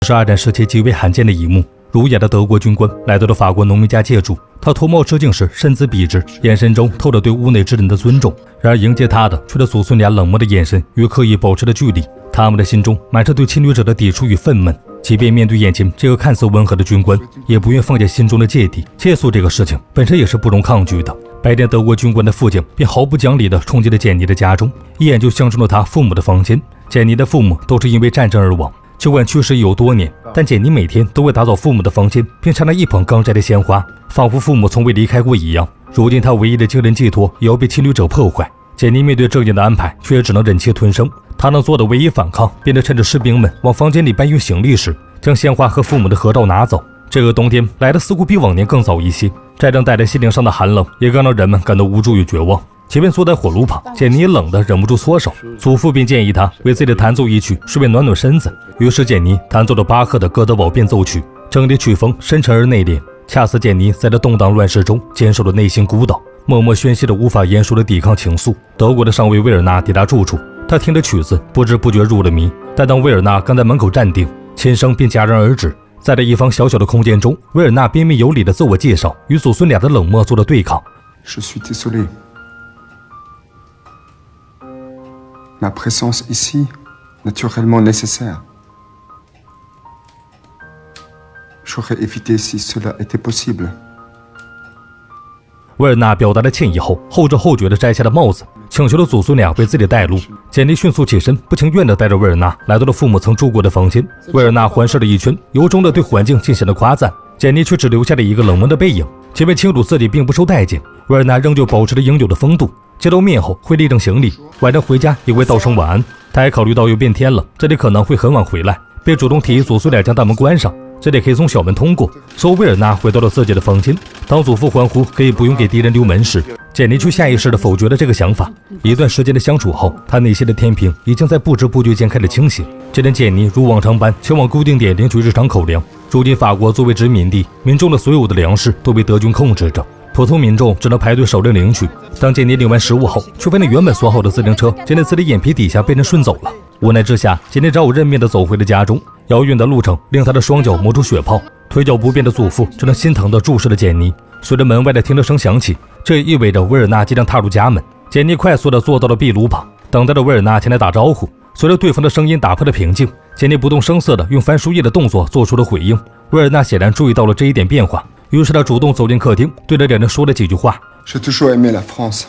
是二战时期极为罕见的一幕。儒雅的德国军官来到了法国农民家借住，他脱帽致敬时身姿笔直，眼神中透着对屋内之人的尊重。然而迎接他的却是祖孙俩冷漠的眼神与刻意保持的距离，他们的心中满是对侵略者的抵触与愤懑。即便面对眼前这个看似温和的军官，也不愿放下心中的芥蒂。借宿这个事情本身也是不容抗拒的。白天，德国军官的父亲便毫不讲理地冲进了简妮的家中，一眼就相中了他父母的房间。简妮的父母都是因为战争而亡，尽管去世已有多年，但简妮每天都会打扫父母的房间，并插那一捧刚摘的鲜花，仿佛父母从未离开过一样。如今他唯一的精神寄托也要被侵略者破坏，简妮面对这样的安排，却也只能忍气吞声。他能做的唯一反抗，便是趁着士兵们往房间里搬运行李时，将鲜花和父母的合照拿走。这个冬天来的似乎比往年更早一些，战争带来心灵上的寒冷，也更让人们感到无助与绝望。前面坐在火炉旁，简妮冷得忍不住搓手，祖父便建议他为自己弹奏一曲，顺便暖暖身子。于是简妮弹奏了巴赫的《哥德堡变奏曲》，整体曲风深沉而内敛，恰似简妮在这动荡乱世中坚守的内心孤岛，默默宣泄着无法言说的抵抗情愫。德国的上尉威尔纳抵达住处，他听着曲子不知不觉入了迷，但当威尔纳刚在门口站定，琴声便戛然而止。在这一方小小的空间中，威尔纳彬彬有礼的自我介绍，与祖孙俩的冷漠做了对抗。Je suis désolé. Ma présence ici, naturellement nécessaire. J'aurais évité si cela était possible. 威尔纳表达了歉意后，后知后觉地摘下了帽子，请求了祖孙俩为自己带路。简妮迅速起身，不情愿地带着威尔纳来到了父母曾住过的房间。威尔纳环视了一圈，由衷地对环境进行了夸赞，简妮却只留下了一个冷漠的背影。即便清楚自己并不受待见，威尔纳仍旧保持着应有的风度，接到面后会立正行礼，晚上回家也会道声晚安。他还考虑到又变天了，这里可能会很晚回来，便主动提议祖孙俩将大门关上，这里可以从小门通过。所以威尔纳回到了自己的房间，当祖父欢呼可以不用给敌人留门时，简妮却下意识地否决了这个想法。一段时间的相处后，他内心的天平已经在不知不觉间开始倾斜。这天，简妮如往常般前往固定点领取日常口粮。如今法国作为殖民地，民众的所有的粮食都被德军控制着，普通民众只能排队手令领取。当简妮领完食物后，却发现原本锁好的自行车竟在自己眼皮底下被人顺走了。无奈之下，简妮只好认命地走回了家中。遥远的路程令他的双脚磨出血泡，腿脚不便的祖父只能心疼地注视着简妮。随着门外的停车声响起，这也意味着威尔纳即将踏入家门。简妮快速地坐到了壁炉旁，等待着威尔纳前来打招呼。随着对方的声音打破了平静，简妮不动声色地用翻书页的动作做出了回应。威尔纳显然注意到了这一点变化，于是他主动走进客厅，对着两人说了几句话。J'ai toujours aimé la France.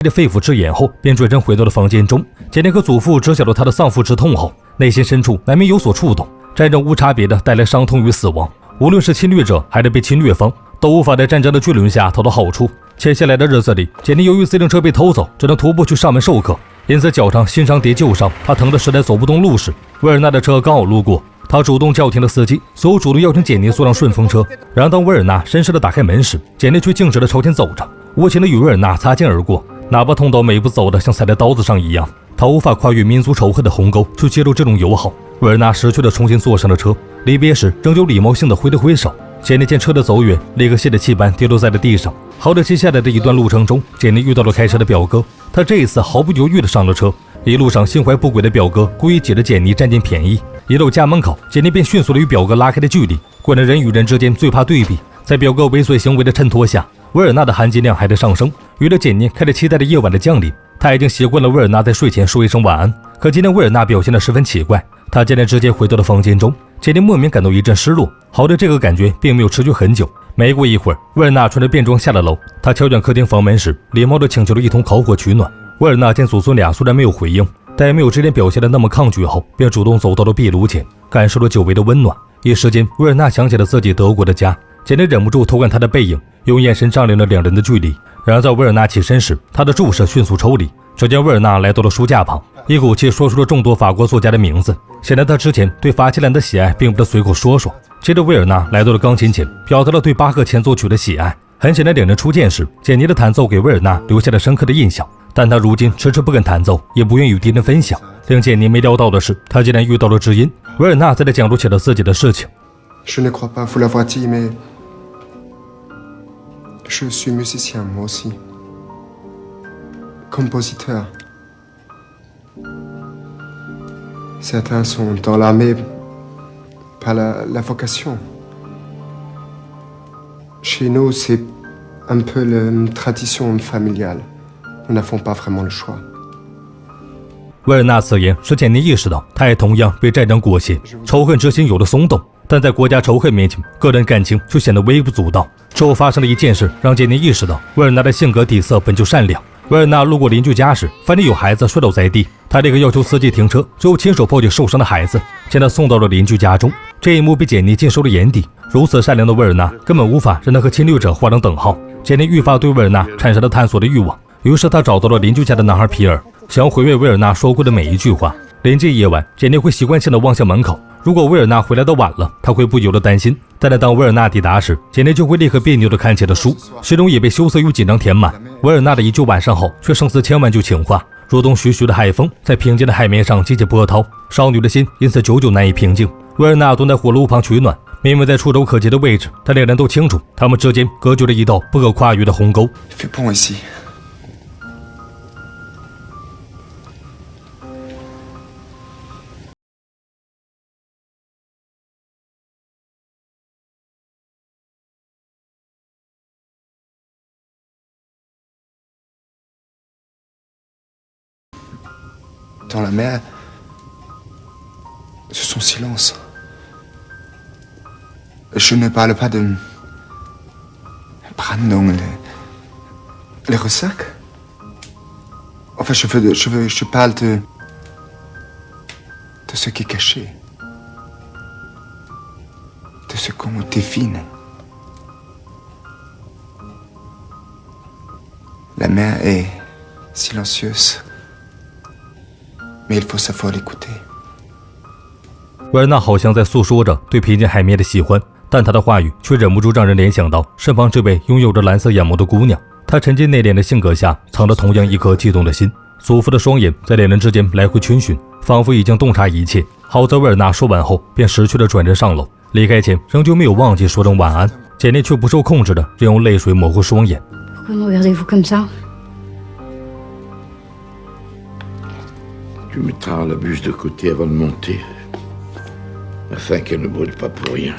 的肺腑之言后，便转身回到了房间中。简妮和祖父知晓了他的丧父之痛后，内心深处难免有所触动。战争无差别的带来伤痛与死亡，无论是侵略者还是被侵略方，都无法在战争的巨轮下讨到好处。接下来的日子里，简妮由于自行车被偷走，只能徒步去上门授课，因此脚上新伤叠旧伤，他疼得实在走不动路时，威尔纳的车刚好路过，他主动叫停了司机，随后主动邀请简妮坐上顺风车。然而当威尔纳绅士地打开门时，简妮却径直地朝前走着，无情地与威尔纳擦肩而过。哪怕痛到每步走的像踩在刀子上一样，他无法跨越民族仇恨的鸿沟去接受这种友好。威尔纳识趣地重新坐上了车，离别时仍旧礼貌性地挥了挥手。简妮见车的走远，立刻泄的气般跌落在了地上。好在接下来的一段路程中，简妮遇到了开车的表哥，他这一次毫不犹豫地上了车。一路上心怀不轨的表哥故意挤着简妮占尽便宜，一到家门口，简妮便迅速地与表哥拉开了距离。果然人与人之间最怕对比，在表哥猥琐行为的衬托下，威尔纳的含金量还在上升。于是简妮开始期待着夜晚的降临。他已经习惯了威尔纳在睡前说一声晚安，可今天威尔纳表现得十分奇怪，他竟然直接回到了房间中。简妮莫名感到一阵失落，好在这个感觉并没有持续很久。没过一会儿，威尔纳穿着便装下了楼，他敲响客厅房门时，礼貌地请求了一桶烤火取暖。威尔纳见祖孙俩虽然没有回应，但也没有之前表现得那么抗拒后，便主动走到了壁炉前，感受了久违的温暖。一时间，威尔纳想起了自己德国的家，简妮忍不住偷看他的背影，用眼神丈量了两人的距离。然而在维尔纳起身时，他的注视迅速抽离。只见维尔纳来到了书架旁，一口气说出了众多法国作家的名字。显然他之前对法切兰的喜爱并不是随口说说。接着维尔纳来到了钢琴前，表达了对巴赫前奏曲的喜爱。很显然两人初见时，简妮的弹奏给维尔纳留下了深刻的印象，但他如今迟迟不肯弹奏，也不愿与敌人分享。令简妮没料到的是，他竟然遇到了知音。维尔纳在这讲述起了自己的事情。Je ne crois pas, vous l'avoir dit, mais je suis musicien, moi aussi. Compositeur. Certains sont dans l'armée par la vocation. Chez nous, c'est un peu la tradition familiale. Nous n'avons pas vraiment le choix. 维尔纳此言使简妮意识到，他也同样被战争裹挟，仇恨之心有了松动。但在国家仇恨面前，个人感情就显得微不足道。之后发生了一件事，让简妮意识到维尔纳的性格底色本就善良。维尔纳路过邻居家时，发现有孩子摔倒在地，他立刻要求司机停车，最后亲手抱起受伤的孩子，将他送到了邻居家中。这一幕被简妮尽收了眼底。如此善良的维尔纳，根本无法让他和侵略者画上等号。简妮愈发对维尔纳产生了探索的欲望，于是他找到了邻居家的男孩皮尔，想要回味维尔纳说过的每一句话。临近夜晚，简妮会习惯性地望向门口，如果维尔纳回来的晚了，他会不由得担心。但是当维尔纳抵达时，简妮就会立刻别扭地看起了书，心中也被羞涩与紧张填满。维尔纳的一句晚上好，却胜似千万句情话，如同徐徐的海风在平静的海面上激起波涛，少女的心因此久久难以平静。维尔纳蹲在火炉旁取暖，明明在触手可及的位置，但两人都清楚，他们之间隔绝了一道不可跨越的鸿沟。Fais bon ici. Dans la mer, c'est son silence. Je ne parle pas de Brandon, les ressacs. Enfin, je parle de ce qui est caché, de ce qu'on devine. La mer est silencieuse.Mais il faut savoir l'écouter. 维尔纳好像在诉说着对平静海面的喜欢，但他的话语却忍不住让人联想到身旁这位拥有着蓝色眼眸的姑娘。她沉静内敛的性格下，藏着同样一颗悸动的心。祖父的双眼在两人之间来回逡巡，仿佛已经洞察一切。好在维尔纳说完后，便识趣地转身上楼，离开前仍旧没有忘记说声晚安。简妮却不受控制地任用泪水模糊双眼。Pourquoi me regardez-vous comme ça? Tu mettras la bûche de côté avant de monter, afin qu'elle ne brûle pas pour rien.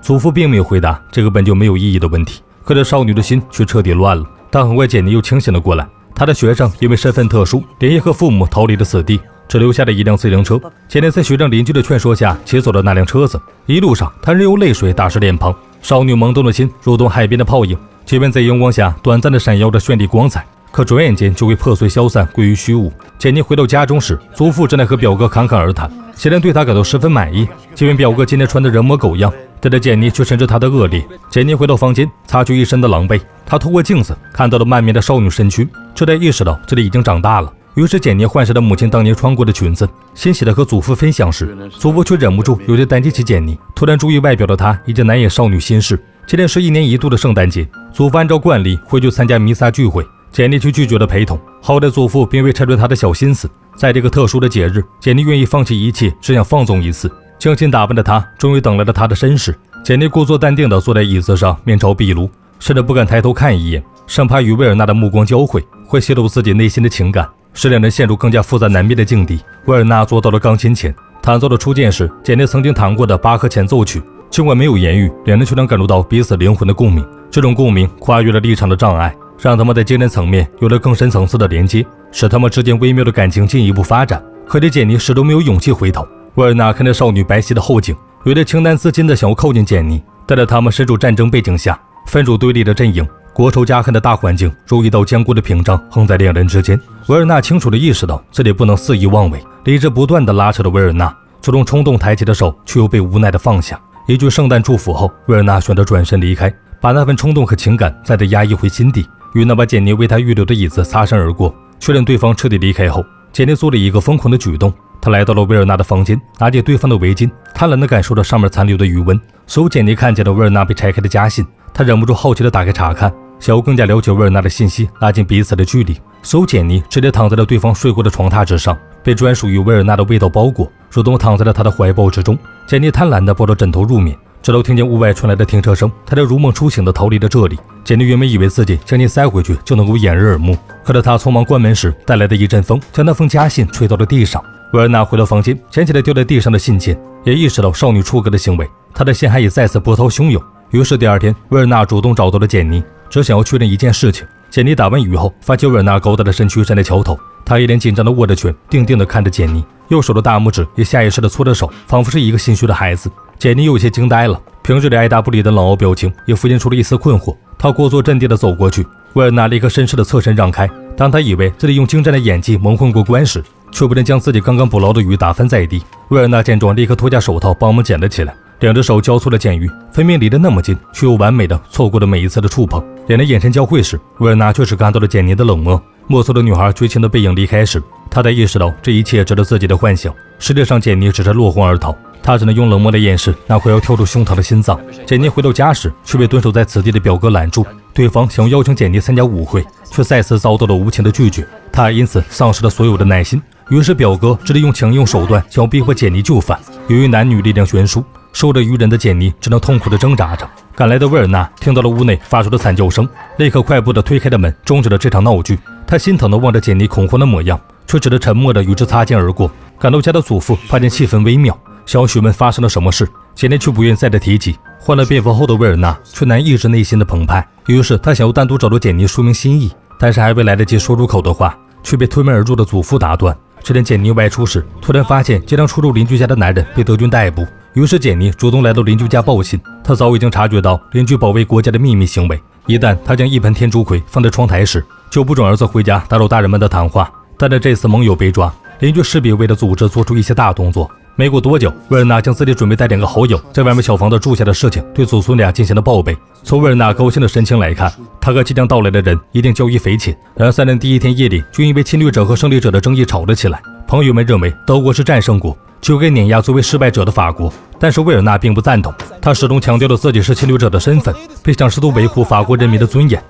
祖父并没有回答这个本就没有意义的问题，可这少女的心却彻底乱了。但很快简妮又清醒了过来，她的学生因为身份特殊，连夜和父母逃离了此地，只留下了一辆自行车。简妮在学生邻居的劝说下骑走了那辆车子，一路上她任由泪水打湿脸庞，少女懵懂的心如同海边的泡影，即便在阳光下短暂的闪耀着绚丽光彩，可转眼间就会破碎消散，归于虚无。简妮回到家中时，祖父正在和表哥侃侃而谈，显然对他感到十分满意。即便表哥今天穿得人模狗样，但是简妮却深知他的恶劣。简妮回到房间，擦去一身的狼狈，她透过镜子看到了曼棉的少女身躯，这才意识到自己已经长大了。于是简妮换上了母亲当年穿过的裙子，欣喜地和祖父分享时，祖父却忍不住有些担心起简妮。突然注意外表的他已经难掩少女心事。今天是1年1度的圣诞节，祖父按照惯例会去参加弥撒聚会，简妮却拒绝了陪同。好在祖父并未拆穿她的小心思，在这个特殊的节日，简妮愿意放弃一切，只想放纵一次。精心打扮的她终于等来了她的绅士。简妮故作淡定地坐在椅子上，面朝壁炉，甚至不敢抬头看一眼，生怕与维尔纳的目光交汇会泄露自己内心的情感，使两人陷入更加复杂难辨的境地。维尔纳坐到了钢琴前，弹奏了初见时简妮曾经弹过的巴赫前奏曲。尽管没有言语，两人却能感受到彼此灵魂的共鸣。这种共鸣跨越了立场的障碍，让他们在精神层面有了更深层次的连接，使他们之间微妙的感情进一步发展。可是简妮始终没有勇气回头。维尔纳看着少女白皙的后颈，有点情难自禁的想要靠近简妮，但在他们身处战争背景下，分属对立的阵营，国仇家恨的大环境如一道坚固的屏障横在两人之间。维尔纳清楚地意识到自己不能肆意妄为，理智不断地拉扯着维尔纳，最终冲动抬起的手却又被无奈地放下。一句圣诞祝福后，维尔纳选择转身离开，把那份冲动和情感再次压抑回心底，与那把简妮为他预留的椅子擦身而过。确认对方彻底离开后，简妮做了一个疯狂的举动，她来到了维尔纳的房间，拿起对方的围巾，贪婪地感受着上面残留的余温。随后简妮看见了维尔纳被拆开的家信，她忍不住好奇地打开查看，想要更加了解维尔纳的信息，拉近彼此的距离。随后简妮直接躺在了对方睡过的床榻之上，被专属于维尔纳的味道包裹，主动躺在了他的怀抱之中。简妮贪婪地抱着枕头入眠，直到听见屋外传来的停车声，她才如梦初醒地逃离了这里。简妮原本以为自己将其塞回去就能够掩人耳目，可是她匆忙关门时带来的一阵风将那封家信吹到了地上。维尔纳回到房间，捡起了掉在地上的信件，也意识到少女出格的行为，他的心还已再次波涛汹涌。于是第二天，维尔纳主动找到了简妮，只想要确认一件事情。简妮打完雨后，发现维尔纳高大的身躯站在桥头，他一脸紧张地握着拳，定定地看着简妮，右手的大拇指也下意识地搓着手，仿佛是一个心虚的孩子。简妮有些惊呆了，平日里爱答不理的冷傲表情也浮现出了一丝困惑。他故作镇定地走过去，维尔纳立刻绅士地侧身让开。当他以为自己用精湛的演技蒙混过关时，却不能将自己刚刚捕捞的鱼打翻在地。维尔纳见状，立刻脱下手套帮忙捡了起来，两只手交错的捡鱼，分明离得那么近，却又完美的错过了每一次的触碰。两人眼神交汇时，维尔纳确实看到了简妮的冷漠。莫测的女孩绝情的背影离开时，他才意识到这一切只是自己的幻想。实际上，简妮只是落荒而逃，他只能用冷漠的掩饰那快要跳出胸膛的心脏。简妮回到家时，却被蹲守在此地的表哥拦住，对方想要邀请简妮参加舞会，却再次遭到了无情的拒绝，他因此丧失了所有的耐心。于是表哥只得用强硬手段想要逼迫简妮就范。由于男女力量悬殊，受着愚人的简妮只能痛苦地挣扎着。赶来的维尔纳听到了屋内发出的惨叫声，立刻快步地推开了门，终止了这场闹剧。他心疼地望着简妮恐慌的模样，却只是沉默地与之擦肩而过。赶到家的祖父发现气氛微妙，想要询问发生了什么事，简妮却不愿再的提及。换了便服后的维尔纳却难抑制内心的澎湃，于是他想要单独找到简妮说明心意，但是还未来得及说出口的话，却被推门而入的祖父打断。这天简妮外出时，突然发现经常出入邻居家的男人被德军逮捕，于是简妮主动来到邻居家报信。她早已经察觉到邻居保卫国家的秘密行为，一旦她将一盆天竺葵放在窗台时，就不准儿子回家打扰大人们的谈话。但在这次盟友被抓，邻居势必为了组织做出一些大动作。没过多久，维尔纳将自己准备带2个好友在外面小房子住下的事情对祖孙俩进行了报备。从维尔纳高兴的神情来看，他和即将到来的人一定交易匪浅。然而3人第一天夜里就因为侵略者和胜利者的争议吵了起来。朋友们认为德国是战胜国，就该碾压作为失败者的法国，但是维尔纳并不赞同，他始终强调了自己是侵略者的身份，并想试图维护法国人民的尊严。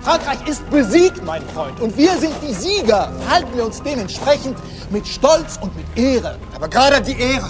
Frankreich ist besiegt, mein Freund, und wir sind die Sieger. Verhalten wir uns dementsprechend mit Stolz und mit Ehre. Aber gerade die Ehre,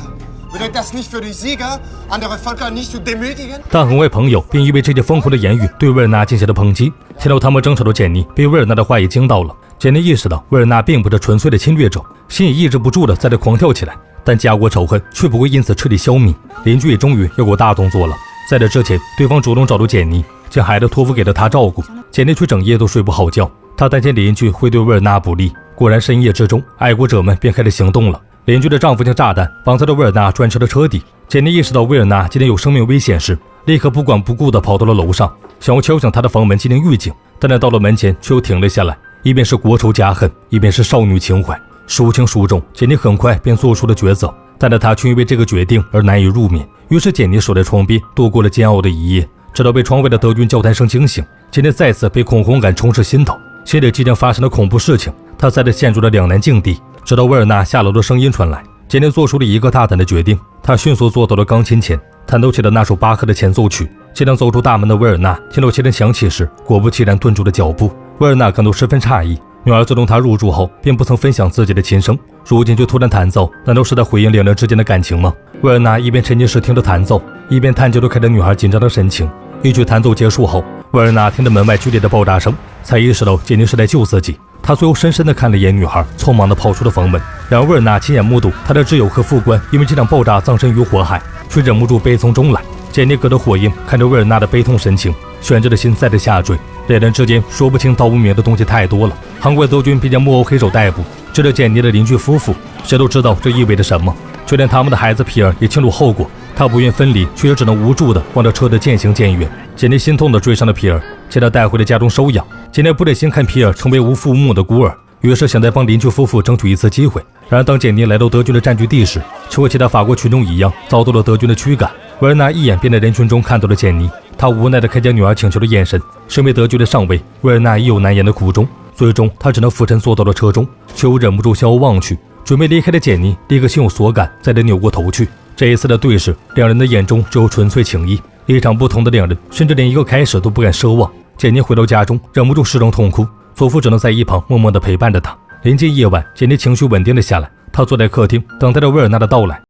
bedeutet das nicht für die Sieger, andere Völker nicht zu demütigen? 但很为朋友并因为这些疯狂的言语对维尔纳进行了抨击。听到他们争吵的简妮被维尔纳的话也惊到了。简妮意识到维尔纳并不是纯粹的侵略者，心也抑制不住的在这狂跳起来。但家国仇恨却不会因此彻底消弭，邻居也终于要有大动作了。在这之前，对方主动找到简妮，将孩子托付给了他照顾，简妮却整夜都睡不好觉。她担心邻居会对维尔纳不利，果然深夜之中，爱国者们便开始行动了。邻居的丈夫将炸弹绑在了维尔纳专车的车底。简妮意识到维尔纳今天有生命危险时，立刻不管不顾地跑到了楼上，想要敲响他的房门进行预警。但在到了门前却又停了下来，一边是国仇家恨，一边是少女情怀，孰轻孰重，简妮很快便做出了抉择。但是她却因为这个决定而难以入眠。于是简妮守在窗边度过了煎熬的一夜，直到被窗外的德军交谈声惊醒。简妮再次被恐慌感充斥心头，心里即将发生的恐怖事情，她再次陷入了两难境地。直到维尔纳下楼的声音传来，简妮做出了一个大胆的决定，她迅速坐到了钢琴前，弹奏起了那首巴赫的前奏曲。即将走出大门的维尔纳听到铃声响起时，果不其然顿住了脚步。维尔纳感到十分诧异，女儿自从他入住后便不曾分享自己的琴声，如今却突然弹奏，难道是在回应两人之间的感情吗？维尔纳一边沉浸式听着弹奏，一边探究着看着女孩紧张的神情。一曲弹奏结束后，维尔纳听着门外剧烈的爆炸声，才意识到简妮是在救自己。他最后深深地看了一眼女孩，匆忙地跑出了房门。然而维尔纳亲眼目睹他的挚友和副官因为这场爆炸葬身于火海，却忍不住悲从中来。简妮隔着火焰看着维尔纳的悲痛神情，悬着的心再次下坠。两人之间说不清道不明的东西太多了。韩国德军并将木偶黑手逮捕，这是简妮的邻居夫妇，谁都知道这意味着什么，就连他们的孩子皮尔也清楚后果。他不愿分离，却也只能无助地望着车的渐行渐远。简妮心痛地追上了皮尔，将他带回了家中收养。简妮不忍心看皮尔成为无父无母的孤儿，于是想再帮邻居夫妇争取一次机会。然而当简妮来到德军的占据地时，却和其他法国群众一样遭到了德军的驱赶。维尔纳一眼便在人群中看到了简妮，他无奈地看见女儿请求的眼神。身为德军的上尉，维尔纳也有难言的苦衷，最终他只能俯身坐到了车中，却又忍不住向后望去。准备离开的简妮立刻心有所感，再次扭过头去。这一次的对视，两人的眼中只有纯粹情谊。立场不同的两人，甚至连一个开始都不敢奢望。简妮回到家中，忍不住失声痛哭，祖父只能在一旁默默地陪伴着她。临近夜晚，简妮情绪稳定了下来，她坐在客厅，等待着维尔纳的到来。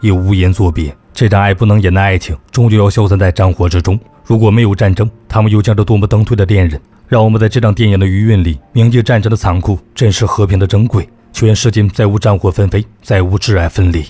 也无言作别。这场爱不能言的爱情，终究要消散在战火之中。如果没有战争，他们又将是多么登对的恋人。让我们在这场电影的余韵里铭记战争的残酷，珍视和平的珍贵。全世间再无战火纷飞，再无挚爱分离。